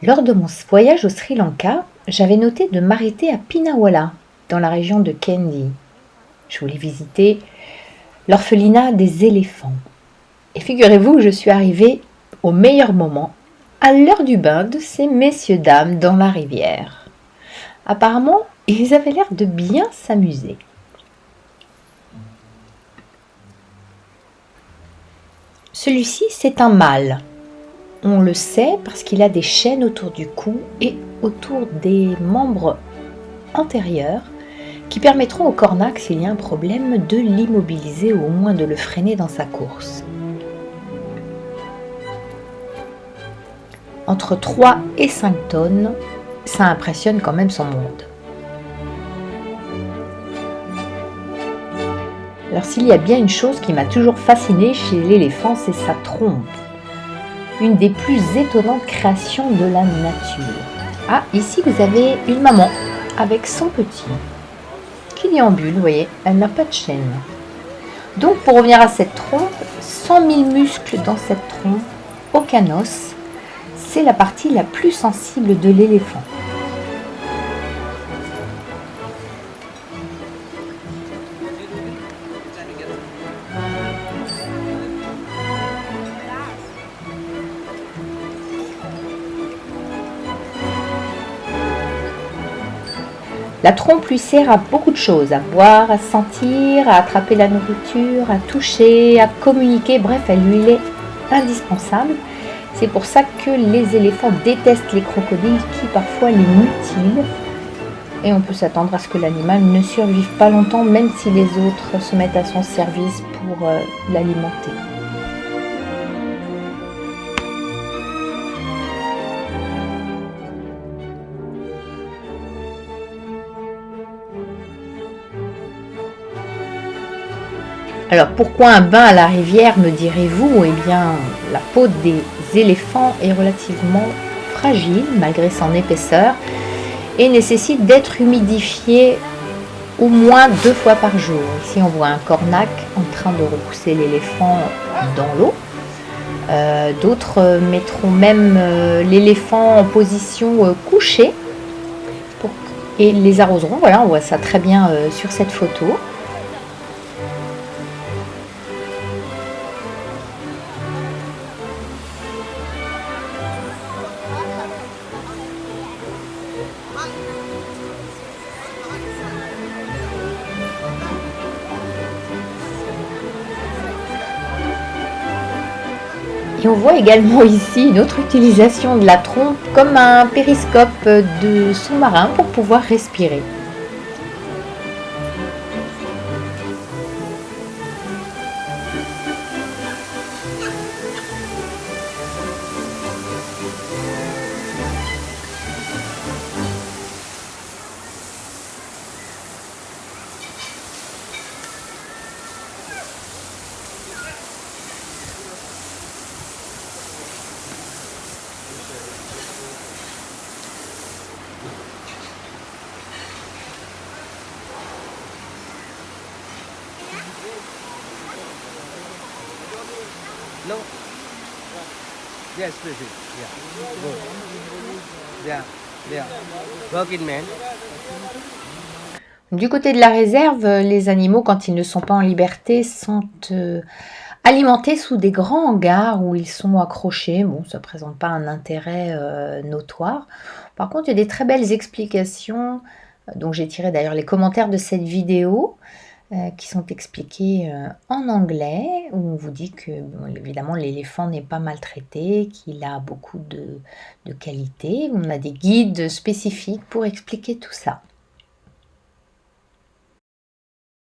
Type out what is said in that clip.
Lors de mon voyage au Sri Lanka, j'avais noté de m'arrêter à Pinawala, dans la région de Kandy. Je voulais visiter l'orphelinat des éléphants. Et figurez-vous que je suis arrivée au meilleur moment, à l'heure du bain de ces messieurs-dames dans la rivière. Apparemment, ils avaient l'air de bien s'amuser. Celui-ci, c'est un mâle. On le sait parce qu'il a des chaînes autour du cou et autour des membres antérieurs qui permettront au cornac, s'il y a un problème, de l'immobiliser ou au moins de le freiner dans sa course. Entre 3 et 5 tonnes, ça impressionne quand même son monde. Alors s'il y a bien une chose qui m'a toujours fascinée chez l'éléphant, c'est sa trompe. Une des plus étonnantes créations de la nature. Ah, ici vous avez une maman avec son petit qui déambule, vous voyez, elle n'a pas de chaîne. Donc pour revenir à cette trompe, 100 000 muscles dans cette trompe, aucun os, c'est la partie la plus sensible de l'éléphant. La trompe lui sert à beaucoup de choses, à boire, à sentir, à attraper la nourriture, à toucher, à communiquer, bref, elle lui est indispensable. C'est pour ça que les éléphants détestent les crocodiles qui parfois les mutilent. Et on peut s'attendre à ce que l'animal ne survive pas longtemps, même si les autres se mettent à son service pour l'alimenter. Alors pourquoi un bain à la rivière, me direz-vous? Eh bien, la peau des éléphants est relativement fragile malgré son épaisseur et nécessite d'être humidifiée au moins 2 fois par jour. Ici on voit un cornac en train de repousser l'éléphant dans l'eau. D'autres mettront même l'éléphant en position couchée et les arroseront. Voilà, on voit ça très bien sur cette photo. Et on voit également ici une autre utilisation de la trompe comme un périscope de sous-marin pour pouvoir respirer. No. Yes, please. Yeah. Good. Yeah. Yeah. Working man. Du côté de la réserve, les animaux, quand ils ne sont pas en liberté, sont alimentés sous des grands hangars où ils sont accrochés. Bon, ça ne présente pas un intérêt notoire. Par contre, il y a des très belles explications, dont j'ai tiré d'ailleurs les commentaires de cette vidéo, qui sont expliqués en anglais, où on vous dit que, bon, évidemment, l'éléphant n'est pas maltraité, qu'il a beaucoup de qualités. On a des guides spécifiques pour expliquer tout ça.